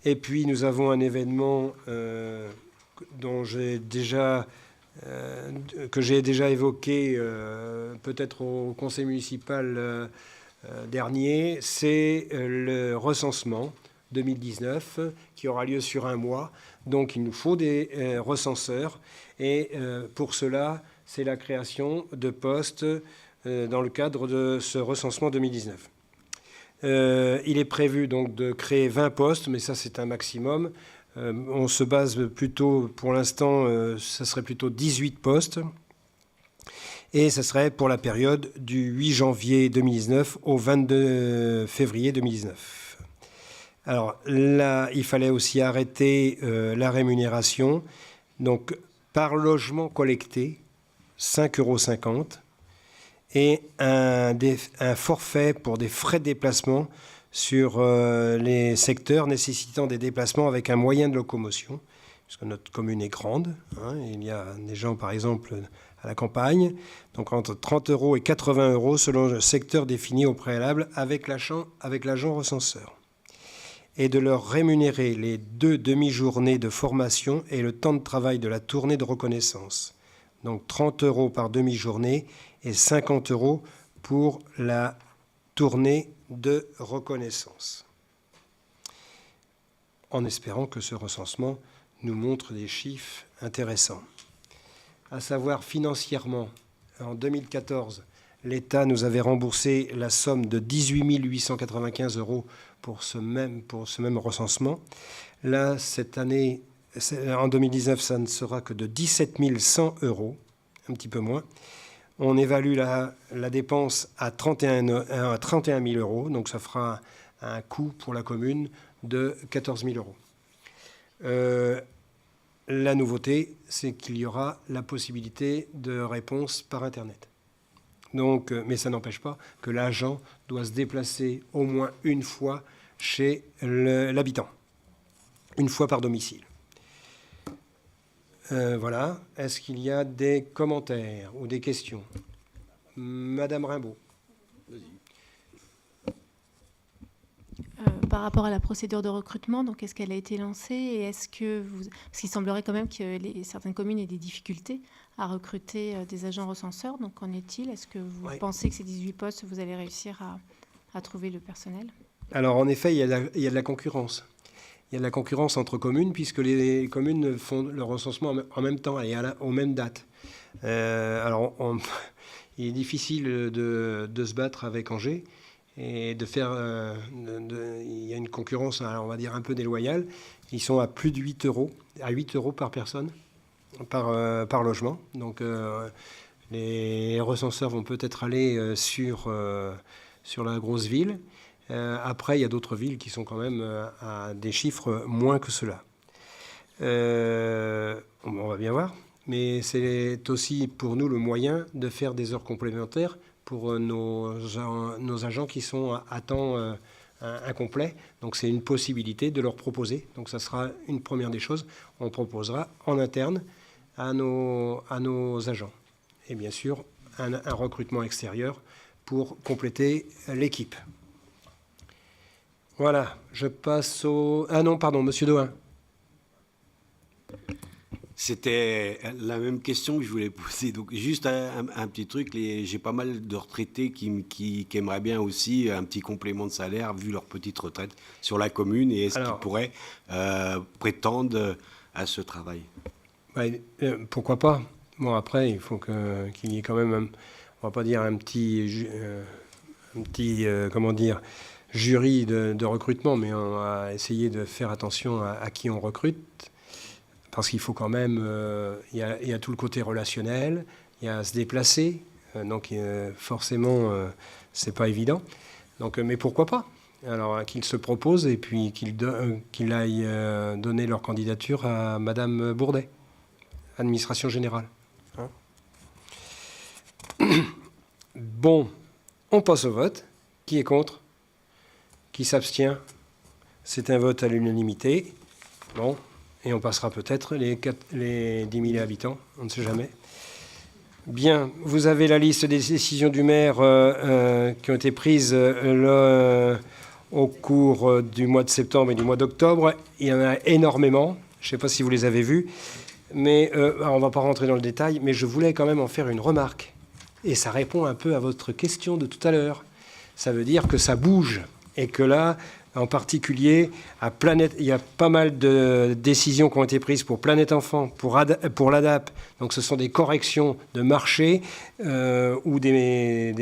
Et puis, nous avons un événement dont que j'ai déjà évoqué peut-être au conseil municipal dernier, c'est le recensement 2019 qui aura lieu sur un mois. Donc il nous faut des recenseurs et pour cela, c'est la création de postes dans le cadre de ce recensement 2019. Il est prévu donc de créer 20 postes, mais ça c'est un maximum. On se base plutôt, pour l'instant, ça serait plutôt 18 postes. Et ça serait pour la période du 8 janvier 2019 au 22 février 2019. Alors là, il fallait aussi arrêter la rémunération. Donc, par logement collecté, 5,50 € et un forfait pour des frais de déplacement sur les secteurs nécessitant des déplacements avec un moyen de locomotion, puisque notre commune est grande. Il y a des gens, par exemple, à la campagne, donc entre 30 € et 80 € selon le secteur défini au préalable avec l'agent recenseur. Et de leur rémunérer les 2 demi-journées de formation et le temps de travail de la tournée de reconnaissance. Donc 30 € par demi-journée et 50 € pour la tournée de reconnaissance. En espérant que ce recensement nous montre des chiffres intéressants. À savoir financièrement, en 2014, l'État nous avait remboursé la somme de 18 895 € pour ce même recensement. Là, cette année, en 2019, ça ne sera que de 17 100 €, un petit peu moins. On évalue la dépense à 31 000 €, donc ça fera un coût pour la commune de 14 000 €. La nouveauté, c'est qu'il y aura la possibilité de réponse par Internet. Donc, mais ça n'empêche pas que l'agent doit se déplacer au moins une fois chez l'habitant, une fois par domicile. Voilà. Est-ce qu'il y a des commentaires ou des questions? Madame Rimbaud. Par rapport à la procédure de recrutement, donc est-ce qu'elle a été lancée et est-ce que parce qu'il semblerait quand même que certaines communes aient des difficultés à recruter des agents recenseurs, donc qu'en est-il? Est-ce que vous pensez que ces 18 postes, vous allez réussir à trouver le personnel? Alors en effet, il y a de la concurrence. Il y a de la concurrence entre communes puisque les communes font le recensement en même temps et aux mêmes dates. Alors il est difficile de se battre avec Angers et de faire... il y a une concurrence, on va dire, un peu déloyale. Ils sont à plus de 8 €, à 8 € par personne, par logement. Donc les recenseurs vont peut-être aller sur la grosse ville. Après, il y a d'autres villes qui sont quand même à des chiffres moins que cela. On va bien voir. Mais c'est aussi pour nous le moyen de faire des heures complémentaires pour nos agents qui sont à temps incomplet. Donc c'est une possibilité de leur proposer. Donc ça sera une première des choses. On proposera en interne à nos agents. Et bien sûr, un recrutement extérieur pour compléter l'équipe. Voilà, je passe au... Ah non, pardon, monsieur Dohain. C'était la même question que je voulais poser. Donc, juste un petit truc, j'ai pas mal de retraités qui aimeraient bien aussi un petit complément de salaire vu leur petite retraite sur la commune. Et est-ce qu'ils pourraient prétendre à ce travail? Pourquoi pas? Bon, après, il faut qu'il y ait quand même, on va pas dire un petit comment dire, jury de recrutement, mais on va essayer de faire attention à qui on recrute. Parce qu'il faut quand même, il y a tout le côté relationnel, il y a à se déplacer, donc forcément, c'est pas évident. Donc, mais pourquoi pas? Alors qu'ils se proposent et puis qu'ils aillent donner leur candidature à Madame Bourdet, administration générale. Hein? Bon, on passe au vote. Qui est contre? Qui s'abstient? C'est un vote à l'unanimité. Bon. Et on passera peut-être les 10 000 habitants, on ne sait jamais. Bien, vous avez la liste des décisions du maire qui ont été prises au cours du mois de septembre et du mois d'octobre. Il y en a énormément. Je ne sais pas si vous les avez vus. Mais on ne va pas rentrer dans le détail, mais je voulais quand même en faire une remarque. Et ça répond un peu à votre question de tout à l'heure. Ça veut dire que ça bouge. Et que là, en particulier, il y a pas mal de décisions qui ont été prises pour Planète Enfant, pour l'ADAP. Donc ce sont des corrections de marché ou des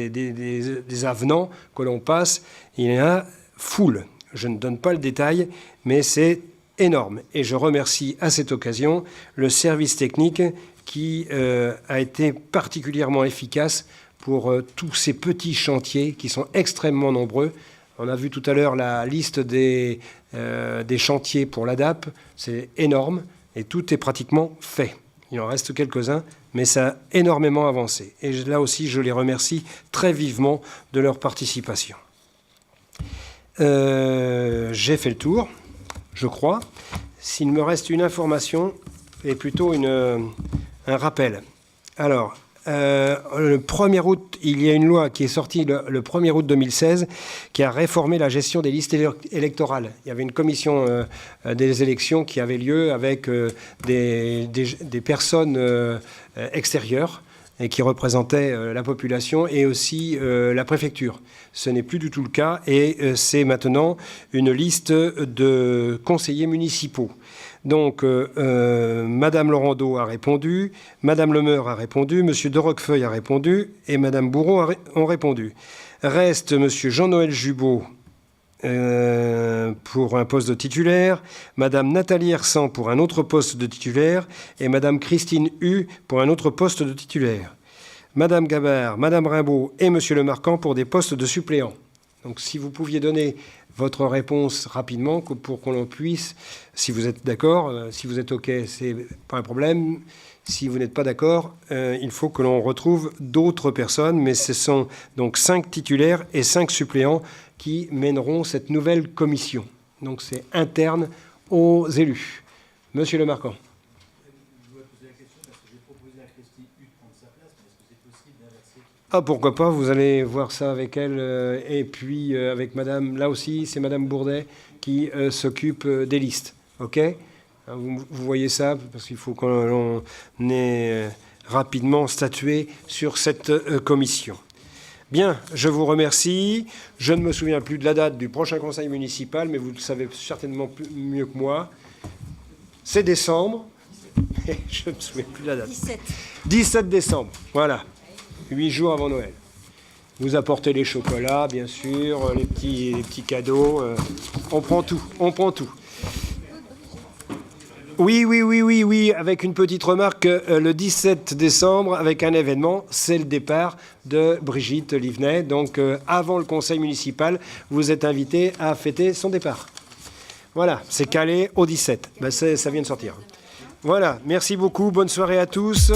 avenants que l'on passe. Il y en a foule. Je ne donne pas le détail, mais c'est énorme. Et je remercie à cette occasion le service technique qui a été particulièrement efficace pour tous ces petits chantiers qui sont extrêmement nombreux. On a vu tout à l'heure la liste des chantiers pour l'ADAP. C'est énorme et tout est pratiquement fait. Il en reste quelques-uns, mais ça a énormément avancé. Et là aussi, je les remercie très vivement de leur participation. J'ai fait le tour, je crois. S'il me reste une information, et plutôt un rappel. Alors, le 1er août, il y a une loi qui est sortie le 1er août 2016 qui a réformé la gestion des listes électorales. Il y avait une commission des élections qui avait lieu avec des personnes extérieures et qui représentaient la population et aussi la préfecture. Ce n'est plus du tout le cas et c'est maintenant une liste de conseillers municipaux. Donc, Madame Laurando a répondu, Madame Lemeur a répondu, Monsieur de Roquefeuille a répondu et Madame Bourreau ont répondu. Reste Monsieur Jean-Noël Jubot pour un poste de titulaire, Madame Nathalie Hersan pour un autre poste de titulaire et Madame Christine Hu pour un autre poste de titulaire. Madame Gabard, Madame Rimbaud et Monsieur Lemarquand pour des postes de suppléants. Donc si vous pouviez donner votre réponse rapidement pour qu'on puisse, si vous êtes d'accord, si vous êtes OK, c'est pas un problème. Si vous n'êtes pas d'accord, il faut que l'on retrouve d'autres personnes, mais ce sont donc 5 titulaires et 5 suppléants qui mèneront cette nouvelle commission. Donc c'est interne aux élus. Monsieur Lemarquand. Je voudrais poser la question parce que j'ai proposé à Christine Hu de prendre sa place, mais est-ce que c'est possible d'inverser? Ah, pourquoi pas, vous allez voir ça avec elle. Et puis avec madame, là aussi, c'est madame Bourdet qui s'occupe des listes. OK ? Vous voyez ça, parce qu'il faut qu'on ait rapidement statué sur cette commission. Bien, je vous remercie. Je ne me souviens plus de la date du prochain conseil municipal, mais vous le savez certainement mieux que moi. C'est décembre. Je ne me souviens plus de la date. 17 décembre, voilà. 8 jours avant Noël. Vous apportez les chocolats, bien sûr, les petits cadeaux. On prend tout, on prend tout. Oui, avec une petite remarque, le 17 décembre, avec un événement, c'est le départ de Brigitte Livenet. Donc, avant le conseil municipal, vous êtes invité à fêter son départ. Voilà, c'est calé au 17. Ben, ça vient de sortir. Voilà, merci beaucoup, bonne soirée à tous.